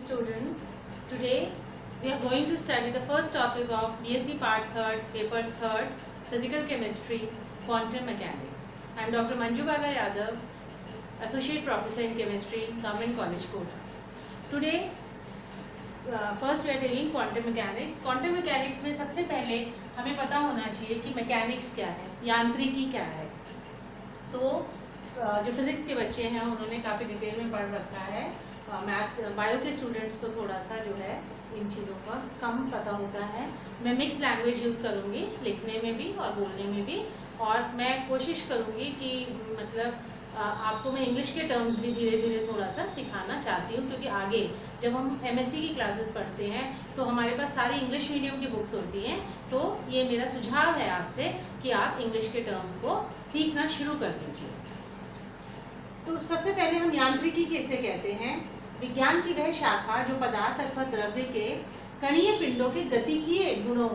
students. Today we are going to study the first topic of BSc Part 3rd, Paper 3rd, Physical Chemistry, Quantum Mechanics. I am Dr. Manju Baga Yadav, Associate Professor in Chemistry, Government College, Kota. Today, first we are taking Quantum Mechanics. Quantum Mechanics में सबसे पहले हमें पता होना चाहिए कि mechanics क्या है, यांत्रिकी क्या है. तो जो फिजिक्स के बच्चे हैं उन्होंने काफ़ी डिटेल में पढ़ रखा है. मैथ्स बायो के स्टूडेंट्स को थोड़ा सा जो है इन चीज़ों का कम पता होता है. मैं मिक्स लैंग्वेज यूज़ करूँगी लिखने में भी और बोलने में भी, और मैं कोशिश करूँगी कि मतलब आपको मैं इंग्लिश के टर्म्स भी धीरे धीरे थोड़ा सा सिखाना चाहती हूँ, क्योंकि आगे जब हम एमएससी की क्लासेस पढ़ते हैं तो हमारे पास सारी इंग्लिश मीडियम की बुक्स होती हैं. तो ये मेरा सुझाव है आपसे कि आप इंग्लिश के टर्म्स को सीखना शुरू कर दीजिए. तो सबसे पहले हम यांत्रिकी किसे कहते हैं? विज्ञान की वह शाखा जो पदार्थ अथवा द्रव्य के कणीय पिंडों के गतिकीय गुणों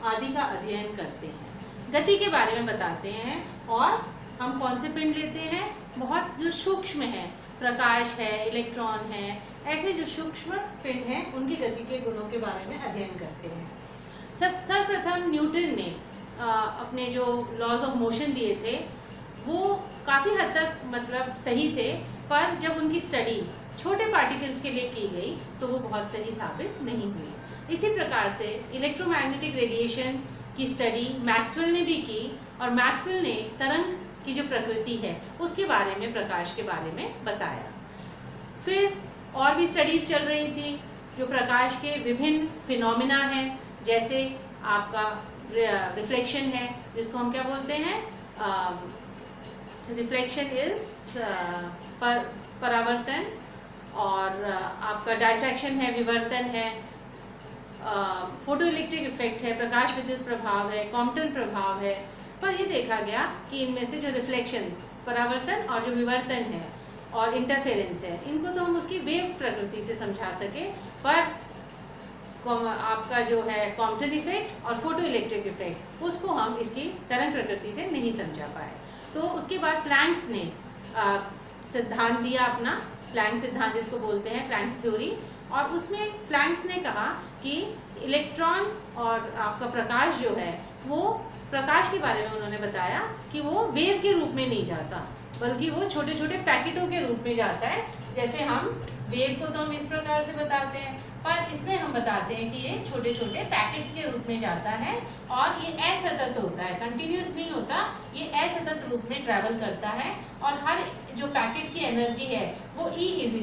आदि का अध्ययन करते हैं, गति के बारे में बताते हैं. और हम कौन से पिंड लेते हैं? बहुत जो सूक्ष्म है, प्रकाश है, इलेक्ट्रॉन है, ऐसे जो सूक्ष्म पिंड हैं उनकी गति के गुणों के बारे में अध्ययन करते हैं. सर्वप्रथम न्यूटन ने अपने जो लॉज ऑफ मोशन दिए थे वो काफ़ी हद तक मतलब सही थे, पर जब उनकी स्टडी छोटे पार्टिकल्स के लिए की गई तो वो बहुत सही साबित नहीं हुई. इसी प्रकार से इलेक्ट्रोमैग्नेटिक रेडिएशन की स्टडी मैक्सवेल ने भी की, और मैक्सवेल ने तरंग की जो प्रकृति है उसके बारे में, प्रकाश के बारे में बताया. फिर और भी स्टडीज़ चल रही थी जो प्रकाश के विभिन्न फिनोमिना हैं, जैसे आपका रिफ्लेक्शन है जिसको हम क्या बोलते हैं? रिफ्लेक्शन इज परावर्तन, और आपका डायफ्रैक्शन है, विवर्तन है, फोटो इलेक्ट्रिक इफेक्ट है, प्रकाश विद्युत प्रभाव है, कॉम्पटन प्रभाव है. पर ये देखा गया कि इनमें से जो रिफ्लेक्शन, परावर्तन और जो विवर्तन है और इंटरफेरेंस है, इनको तो हम उसकी वेव प्रकृति से समझा सके, पर आपका जो है कॉम्पटन इफेक्ट और फोटो इलेक्ट्रिक इफेक्ट उसको हम इसकी तरंग प्रकृति से नहीं समझा पाए. तो उसके बाद प्लैंक्स ने सिद्धांत दिया अपना, प्लैंक सिद्धांत जिसको बोलते हैं प्लैंक्स थ्योरी, और उसमें प्लैंक्स ने कहा कि इलेक्ट्रॉन और आपका प्रकाश जो है वो, प्रकाश के बारे में उन्होंने बताया कि वो वेव के रूप में नहीं जाता, बल्कि वो छोटे छोटे पैकेटों के रूप में जाता है. जैसे हम वेव को तो हम इस प्रकार से बताते हैं, पर इसमें हम बताते हैं कि ये छोटे छोटे पैकेट्स के रूप में जाता है, और ये असतत होता है, कंटिन्यूस नहीं होता, ये असतत रूप में ट्रैवल करता है. और हर जो पैकेट की एनर्जी है वो E =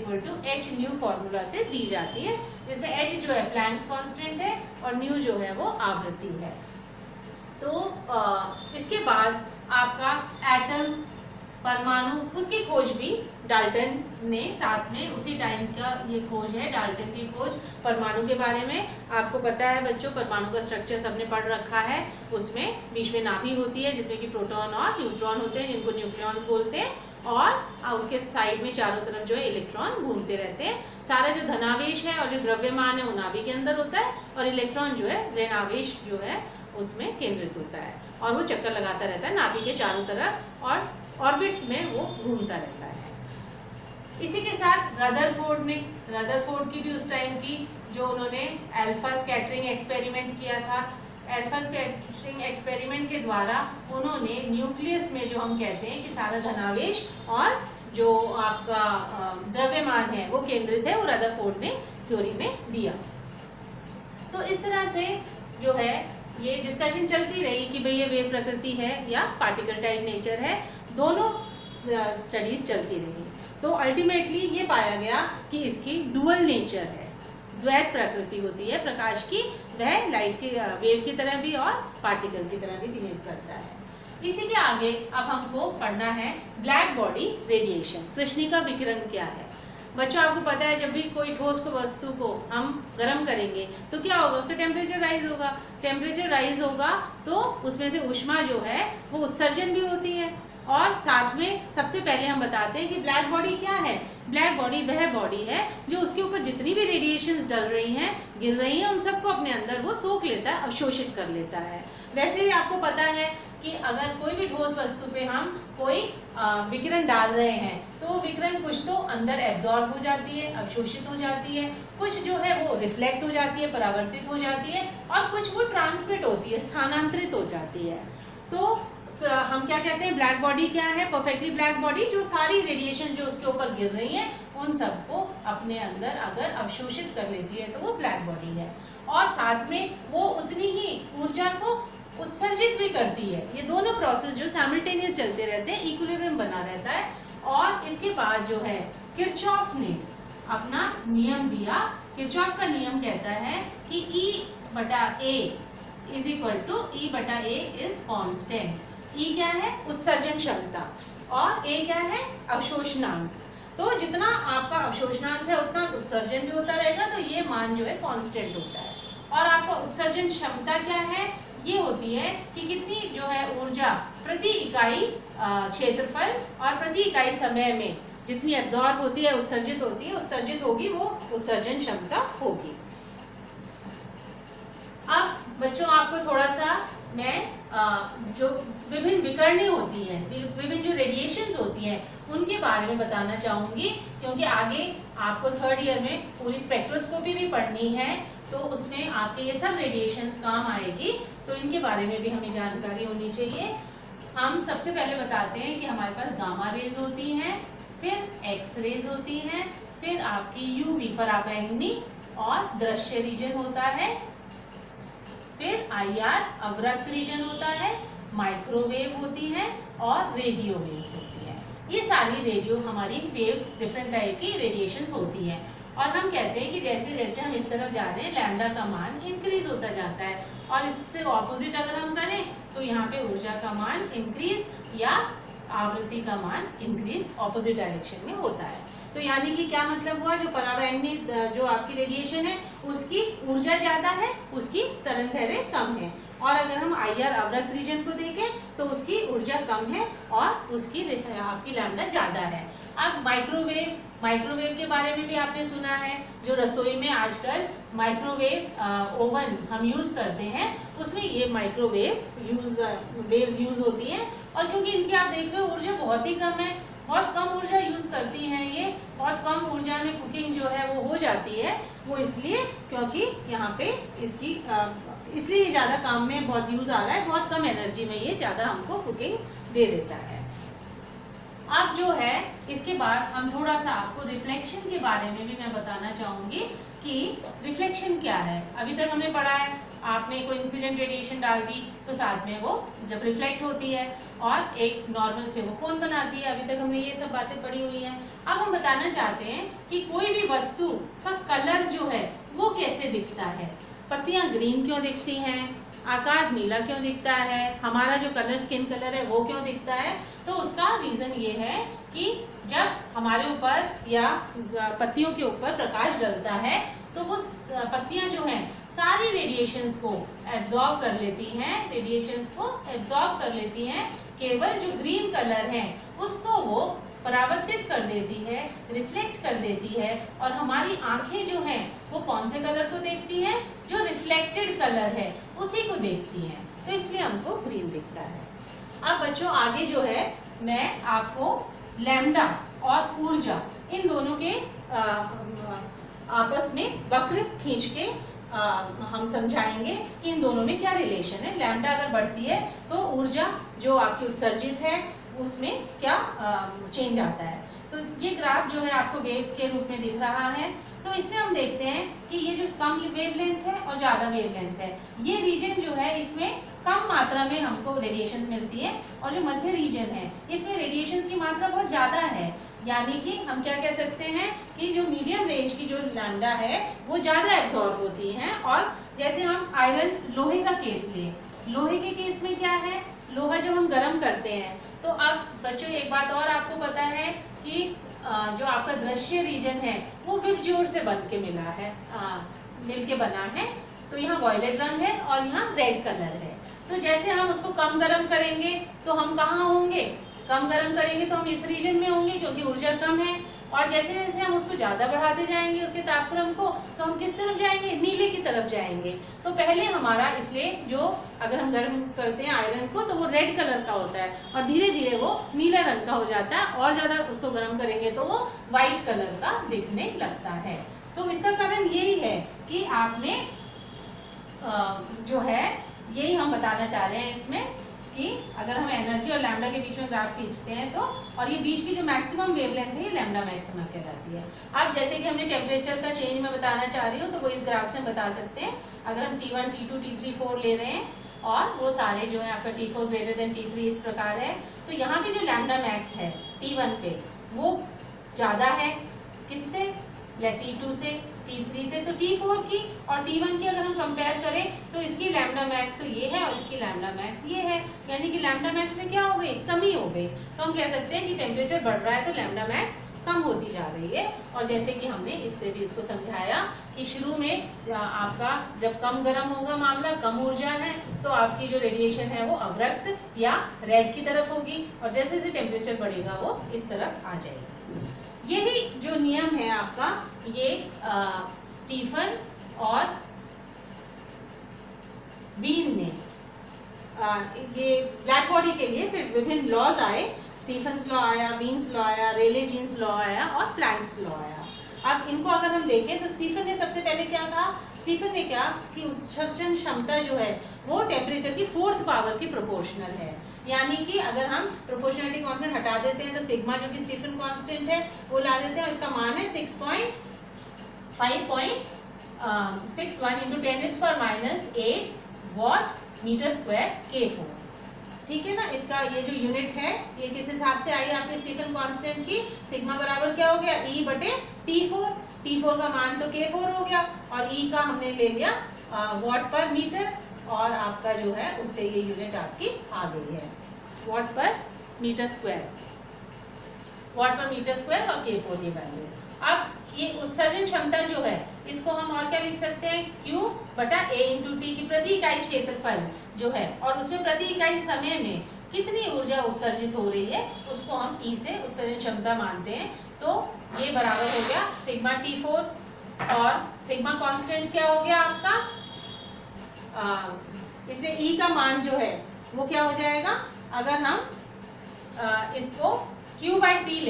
h फॉर्मूला से दी जाती है, जिसमें h जो है प्लैंक्स कांस्टेंट है और न्यू जो है वो आवृत्ति है. तो इसके बाद आपका एटम, परमाणु, उसकी खोज भी डाल्टन ने साथ में उसी टाइम का ये खोज है, डाल्टन की खोज परमाणु के बारे में. आपको पता है बच्चों, परमाणु का स्ट्रक्चर सबने पढ़ रखा है. उसमें बीच में नाभि होती है जिसमें कि प्रोटॉन और न्यूट्रॉन होते हैं जिनको न्यूक्लियॉन्स बोलते हैं, और उसके साइड में चारों तरफ जो है इलेक्ट्रॉन घूमते रहते हैं. सारा जो धनावेश है और जो द्रव्यमान है वो नाभि के अंदर होता है, और इलेक्ट्रॉन जो है ऋणावेश जो है उसमें केंद्रित होता है, और वो चक्कर लगाता रहता है नाभि के चारों तरफ, और ऑर्बिट्स में वो घूमता रहता है. इसी के साथ रदरफोर्ड की भी उस टाइम की जो उन्होंने अल्फा स्कैटरिंग एक्सपेरिमेंट किया था. अल्फा स्कैटरिंग एक्सपेरिमेंट के द्वारा उन्होंने न्यूक्लियस में जो हम कहते हैं कि सारा धनावेश और जो आपका द्रव्यमान है वो केंद्रित है, वो रदरफोर्ड ने थ्योरी में दिया. तो इस तरह से जो है ये डिस्कशन चलती रही कि भाई ये वेव प्रकृति है या पार्टिकल टाइप नेचर है. दोनों स्टडीज चलती रही. तो अल्टीमेटली ये पाया गया कि इसकी डुअल नेचर है, द्वैत प्रकृति होती है प्रकाश की. वह लाइट की वेव की तरह भी और पार्टिकल की तरह भी बिहेव करता है. इसी के आगे अब हमको पढ़ना है ब्लैक बॉडी रेडिएशन. कृष्णिका विकिरण क्या है? बच्चों आपको पता है जब भी कोई ठोस को वस्तु को हम गर्म करेंगे तो क्या होगा? उसका टेम्परेचर राइज होगा. टेम्परेचर राइज होगा तो उसमें से ऊष्मा जो है वो उत्सर्जन भी होती है. और साथ में सबसे पहले हम बताते हैं कि ब्लैक बॉडी क्या है. ब्लैक बॉडी वह बॉडी है जो उसके ऊपर जितनी भी रेडिएशंस डल रही हैं, गिर रही हैं, उन सबको अपने अंदर वो सोख लेता है, अवशोषित कर लेता है. वैसे ही आपको पता है कि अगर कोई भी ठोस वस्तु पे हम कोई विकिरण डाल रहे हैं तो वो विकिरण कुछ तो अंदर एब्जॉर्ब हो जाती है, अवशोषित हो जाती है, कुछ जो है वो रिफ्लेक्ट हो जाती है, परावर्तित हो जाती है, और कुछ वो ट्रांसमिट होती है, स्थानांतरित हो जाती है। तो हम क्या कहते हैं, ब्लैक बॉडी क्या है? परफेक्टली ब्लैक बॉडी जो सारी रेडिएशन जो उसके ऊपर गिर रही है उन सबको अपने अंदर अगर अवशोषित कर लेती है तो वो ब्लैक बॉडी है, और साथ में वो उतनी ही ऊर्जा को उत्सर्जित भी करती है। ये दोनों प्रोसेस जो साइमल्टेनियस चलते रहते हैं, इक्विलिब्रियम बना रहता है। और इसके बाद जो है किरचॉफ ने अपना नियम दिया। किरचॉफ का नियम कहता है कि E/A is equal to E/A is constant. E क्या है? उत्सर्जन क्षमता, और A क्या है? अवशोषणांक। तो जितना आपका अवशोषणांक है उतना उत्सर्जन भी होता रहेगा, तो ये मान जो है कांस्टेंट होता है। और आपका उत्सर्जन क्षमता क्या है? ये होती है कि कितनी जो है ऊर्जा प्रति इकाई क्षेत्रफल और प्रति इकाई समय में जितनी एब्जॉर्ब होती है, उत्सर्जित होती है, उत्सर्जित होगी, वो उत्सर्जन क्षमता होगी। अब बच्चों आपको थोड़ा सा मैं जो विभिन्न विकरणें होती हैं, विभिन्न जो रेडिएशंस होती हैं उनके बारे में बताना चाहूँगी, क्योंकि आगे आपको थर्ड ईयर में पूरी स्पेक्ट्रोस्कोपी भी पढ़नी है, तो उसमें आपके ये सब रेडिएशंस काम आएगी, तो इनके बारे में भी हमें जानकारी होनी चाहिए। हम सबसे पहले बताते हैं कि हमारे पास गामा रेज होती हैं, फिर एक्स रेज होती हैं, फिर आपकी यूवी पराबैंगनी और दृश्य रीजन होता है, फिर आईआर अवरक्त रीजन होता है, माइक्रोवेव होती है और रेडियो वेव्स होती है। ये सारी रेडियो हमारी वेव्स डिफरेंट टाइप की रेडिएशंस होती हैं, और हम कहते हैं कि जैसे जैसे हम इस तरफ जा रहे हैं लैम्डा का मान इंक्रीज होता जाता है, और इससे ऑपोजिट अगर हम करें तो यहाँ पे ऊर्जा का मान इंक्रीज या आवृत्ति का मान इंक्रीज ऑपोजिट डायरेक्शन में होता है। तो यानी कि क्या मतलब हुआ, जो पराबैंगनी जो आपकी रेडिएशन है उसकी ऊर्जा ज्यादा है, उसकी तरंगदैर्घ्य कम है, और अगर हम आईआर अवरक्त रीजन को देखें तो उसकी ऊर्जा कम है और उसकी आपकी लैम्डा ज्यादा है। अब माइक्रोवेव के बारे में भी आपने सुना है, जो रसोई में आजकल माइक्रोवेव ओवन हम यूज करते हैं उसमें ये माइक्रोवेव वेव्स यूज होती हैं, और क्योंकि इनकी आप देख रहे हो ऊर्जा बहुत ही कम है, बहुत कम ऊर्जा यूज करती हैं, ये बहुत कम ऊर्जा में कुकिंग जो है वो हो जाती है, वो इसलिए क्योंकि यहाँ पे इसकी इसलिए ज़्यादा काम में बहुत यूज आ रहा है, बहुत कम एनर्जी में ये ज़्यादा हमको कुकिंग दे देता है। अब जो है इसके बाद हम थोड़ा सा आपको रिफ्लेक्शन के बारे में भी मैं बताना चाहूँगी कि रिफ्लेक्शन क्या है। अभी तक हमने पढ़ा है, आपने कोई इंसिडेंट रेडिएशन डाल दी तो साथ में वो जब रिफ्लेक्ट होती है और एक नॉर्मल से वो कोन बनाती है, अभी तक हमने ये सब बातें पढ़ी हुई हैं। अब हम बताना चाहते हैं कि कोई भी वस्तु का कलर जो है वो कैसे दिखता है। पत्तियाँ ग्रीन क्यों दिखती हैं, आकाश नीला क्यों दिखता है, हमारा जो कलर स्किन कलर है वो क्यों दिखता है, तो उसका रीज़न ये है कि जब हमारे ऊपर या पत्तियों के ऊपर प्रकाश डलता है तो वो पत्तियां जो हैं सारी रेडिएशंस को एब्जॉर्ब कर लेती हैं, केवल जो ग्रीन कलर है उसको वो परावर्तित कर देती है, रिफ्लेक्ट कर देती है, और हमारी आंखें जो हैं वो कौन से कलर को देखती हैं, जो रिफ्लेक्टेड कलर है उसी को देखती हैं, तो इसलिए हमको ग्रीन दिखता है। अब बच्चों आगे जो है मैं आपको लैम्डा और ऊर्जा इन दोनों के आपस में वक्र खींच के हम समझाएंगे कि इन दोनों में क्या रिलेशन है। लैम्डा अगर बढ़ती है तो ऊर्जा जो आपकी उत्सर्जित है उसमें क्या चेंज आता है। तो ये ग्राफ जो है आपको वेव के रूप में दिख रहा है, तो इसमें हम देखते हैं कि ये जो कम वेवलेंथ है और ज़्यादा वेवलेंथ है, ये रीजन जो है इसमें कम मात्रा में हमको रेडिएशन मिलती है, और जो मध्य रीजन है इसमें रेडिएशन की मात्रा बहुत ज़्यादा है। यानी कि हम क्या कह सकते हैं कि जो मीडियम रेंज की जो लैम्डा है वो ज़्यादा एब्जॉर्ब होती हैं। और जैसे हम आयरन लोहे का केस लें, लोहे के केस में क्या है, लोहा जब हम गर्म करते हैं तो अब बच्चों एक बात और आपको पता है कि जो आपका दृश्य रीजन है वो विबज्योर से बन के मिला है, मिल के बना है, तो यहाँ वॉयलेट रंग है और यहाँ रेड कलर है। तो जैसे हम उसको कम गर्म करेंगे तो हम कहाँ होंगे, कम गर्म करेंगे तो हम इस रीजन में होंगे क्योंकि ऊर्जा कम है, और जैसे जैसे हम उसको ज़्यादा बढ़ाते जाएंगे उसके तापक्रम को, तो हम किस तरफ जाएंगे, नीले की तरफ जाएंगे। तो पहले हमारा इसलिए जो अगर हम गर्म करते हैं आयरन को तो वो रेड कलर का होता है और धीरे धीरे वो नीला रंग का हो जाता है, और ज़्यादा उसको गर्म करेंगे तो वो वाइट कलर का दिखने लगता है। तो इसका कारण यही है कि आपने जो है यही हम बताना चाह रहे हैं इसमें कि अगर हम एनर्जी और लैम्डा के बीच में ग्राफ खींचते हैं तो, और ये बीच की जो मैक्सिमम वेवलेंथ है ये लैम्डा मैक्सिमम कहलाती है। अब जैसे कि हमने टेम्परेचर का चेंज मैं बताना चाह रही हूँ तो वो इस ग्राफ से हम बता सकते हैं। अगर हम T1, T2, T3, 4 ले रहे हैं और वो सारे जो है आपका T4 ग्रेटर देन T3 इस प्रकार है, तो यहाँ पे जो लैम्डा मैक्स है T1 पे वो ज़्यादा है किससे, T2 से, T3 से। तो T4 की और T1 की अगर हम कंपेयर करें तो इसकी लैम्डा मैक्स तो ये है और इसकी लैम्डा मैक्स ये है, यानी कि लैम्डा मैक्स में क्या हो गई, कमी हो गई। तो हम कह सकते हैं कि टेम्परेचर बढ़ रहा है तो लैम्डा मैक्स कम होती जा रही है। और जैसे कि हमने इससे भी इसको समझाया कि शुरू में आपका जब कम गर्म होगा मामला, कम ऊर्जा है, तो आपकी जो रेडिएशन है वो अवरक्त या रेड की तरफ होगी, और जैसे जैसे टेम्परेचर बढ़ेगा वो इस तरफ आ जाएगी। यही जो नियम है आपका, ये स्टीफन और वीन ने ये ब्लैक बॉडी के लिए फिर विभिन्न लॉज आए। स्टीफन्स लॉ आया, वीन्स लॉ आया, रेले जीन्स लॉ आया और प्लैंक्स लॉ आया। अब इनको अगर हम देखें तो स्टीफन ने सबसे पहले क्या कहा, स्टीफन ने क्या कि उत्सर्जन क्षमता जो है वो टेम्परेचर की 4th पावर की प्रोपोर्शनल है। यानी कि अगर हम प्रोपोर्शनलिटी कांस्टेंट हटा देते हैं तो सिग्मा जो कि स्टीफन कांस्टेंट है वो ला देते हैं, इसका मान है 5.61 into 10⁻⁸ watt meter square K4। ठीक है ना, इसका ये जो यूनिट है ये किस हिसाब से आई आपके स्टीफन कांस्टेंट की, सिग्मा बराबर क्या हो गया E/T4। T4 का मान तो K4 हो गया और E का हमने ले लिया वॉट पर मीटर, और आपका जो है उससे ये यूनिट आपकी आ गई है वॉट पर मीटर स्क्वायर और K4 ये वैल्यू। अब ये उत्सर्जन क्षमता जो है इसको हम और क्या लिख सकते हैं, Q/A/T की प्रति इकाई क्षेत्रफल जो है और उसमें प्रति इकाई समय में कितनी ऊर्जा उत्सर्जित हो रही है उसको हम E से उत्सर्जन क्षमता मानते हैं। तो ये बराबर हो गया सिग्मा T4 और सिग्मा कांस्टेंट क्या हो गया आपका, इसलिए E का मान जो है वो क्या हो जाएगा, अगर हम इसको Q/T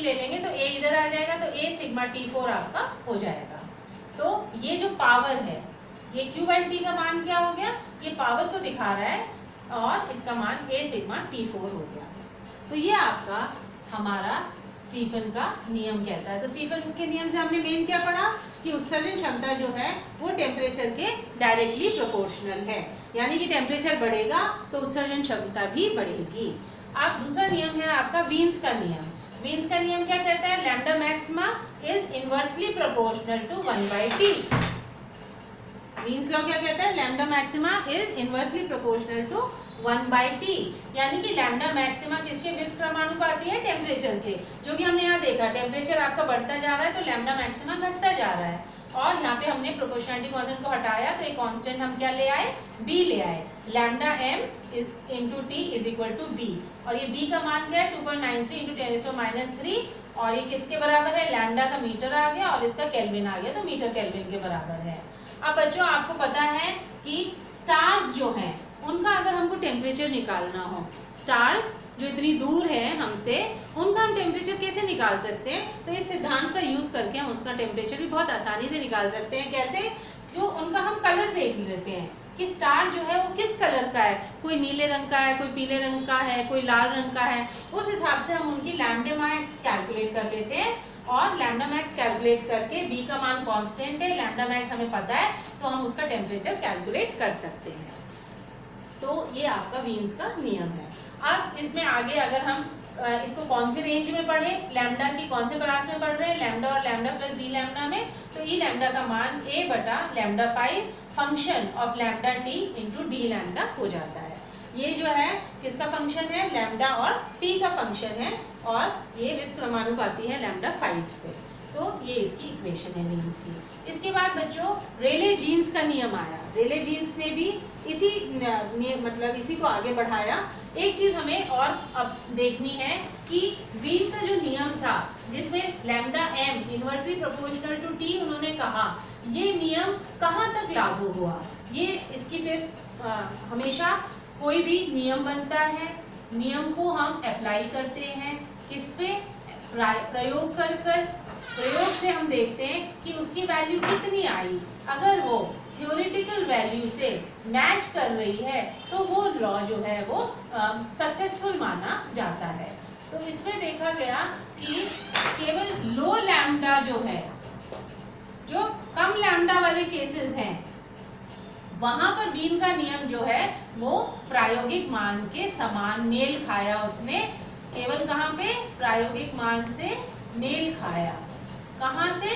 ले लेंगे तो A इधर आ जाएगा तो A सिग्मा T4 आपका हो जाएगा। तो ये जो पावर है ये Q/T का मान क्या हो गया, ये पावर को दिखा रहा है और इसका मान A सिग्मा T4 हो गया। तो ये आपका हमारा स्टीफन का नियम कहता है। तो स्टीफन के नियम से हमने मेन क्या पढ़ा कि उत्सर्जन क्षमता जो है वो टेम्परेचर के डायरेक्टली प्रोपोर्शनल है, यानी कि टेम्परेचर बढ़ेगा तो उत्सर्जन क्षमता भी बढ़ेगी। अब दूसरा नियम है आपका वीन्स का नियम। वीन्स का नियम क्या कहता है, lambda maxima is inversely proportional to 1/T। Wien's law क्या कहता है, lambda maxima is inversely proportional to 1/T, यानी कि लैम्डा मैक्सिमा किसके व्युत्क्रमानुपाती समानुपाती है, टेम्परेचर के। जो कि हमने यहाँ देखा टेम्परेचर आपका बढ़ता जा रहा है तो लैम्डा मैक्सिमा घटता जा रहा है, और यहाँ पे हमने प्रोपोर्शनलिटी कांस्टेंट को हटाया तो एक कांस्टेंट हम क्या ले आए, B ले आए, lambda m into T is equal to B। और ये B का मान क्या है 2.93 into 10⁻³ और ये किसके बराबर है, लैम्डा का मीटर आ गया और इसका केल्विन आ गया तो मीटर केल्विन के बराबर है। अब बच्चों आपको पता है कि स्टार्स जो हैं उनका अगर हमको टेम्परेचर निकालना हो, स्टार्स जो इतनी दूर है हमसे उनका हम टेम्परेचर कैसे निकाल सकते हैं, तो इस सिद्धांत का यूज करके हम उसका टेम्परेचर भी बहुत आसानी से निकाल सकते हैं। कैसे, क्यों, उनका हम कलर देख लेते हैं कि स्टार जो है वो किस कलर का है, कोई नीले रंग का है, कोई पीले रंग का है, कोई लाल रंग का है। उस हिसाब से हम उनकी लैम्डा मैक्स कैलकुलेट कर लेते हैं और लैम्डा मैक्स कैलकुलेट करके B का मान कांस्टेंट है, लैम्डा मैक्स हमें पता है तो हम उसका टेम्परेचर कैलकुलेट कर सकते हैं। तो ये आपका वीन्स का नियम है। अब इसमें आगे अगर हम इसको कौन सी रेंज में पढ़े, लैम्डा की कौन से परास में पढ़ रहे हैं, लैम्डा और लैम्डा प्लस डी लैम्डा में, तो ई लैम्डा का मान A/λ5 function of lambda T into D lambda हो जाता है। ये जो है किसका फंक्शन है, लैम्डा और टी का फंक्शन है और ये व्युत्क्रमानुपाती है लैम्डा 5 से। तो ये इसकी इक्वेशन है मीन्स की। इसके बाद बच्चों रेले जीन्स का नियम आया। रेले जीन्स ने भी इसी को आगे बढ़ाया। एक चीज हमें और अब देखनी है कि वीन का जो नियम था जिसमें lambda M inversely proportional to T उन्होंने कहा, ये नियम कहाँ तक लागू हुआ? ये इसकी फिर हमेशा कोई भी नियम बनता है, नियम को हम अप्लाई करते हैं किस पे? प्रयोग कर कर। प्रयोग से हम देखते हैं कि उसकी वैल्यू कितनी आई। अगर वो थियोरेटिकल वैल्यू से मैच कर रही है तो वो लॉ जो है वो सक्सेसफुल माना जाता है। तो इसमें देखा गया कि केवल लो लैम्डा जो है, जो कम लैम्डा वाले केसेस हैं, वहां पर बीम का नियम जो है वो प्रायोगिक मान के समान मेल खाया। उसने केवल कहाँ पे? प्रायोगिक मान से मेल खाया। कहाँ से?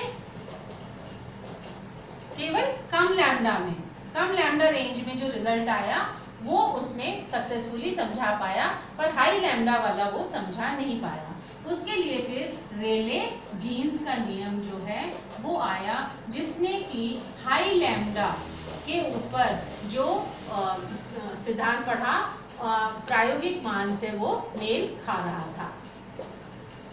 केवल कम लैम्डा में, कम लैम्डा रेंज में जो रिजल्ट आया वो उसने सक्सेसफुली समझा पाया, पर हाई लैम्डा वाला वो समझा नहीं पाया। उसके लिए फिर रेले जीन्स का नियम जो है वो आया, जिसने कि हाई लैम्डा के ऊपर जो सिद्धांत पढ़ा प्रायोगिक मान से वो मेल खा रहा था।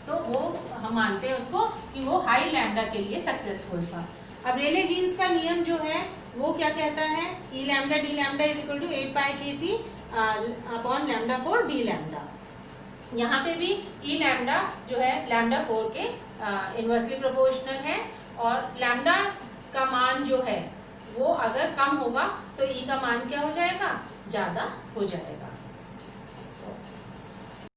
तो वो हम मानते हैं उसको कि वो हाई लैम्डा के लिए सक्सेसफुल था। अब रेले जीन्स का नियम जो है वो क्या कहता है? E lambda d lambda is equal to 8 pi k T upon lambda 4 d lambda. यहाँ पे भी ई लैम्डा जो है लैम्डा 4 के इनवर्सली प्रोपोर्शनल है, और लैम्डा का मान जो है वो अगर कम होगा तो ई का मान क्या हो जाएगा? ज़्यादा हो जाएगा।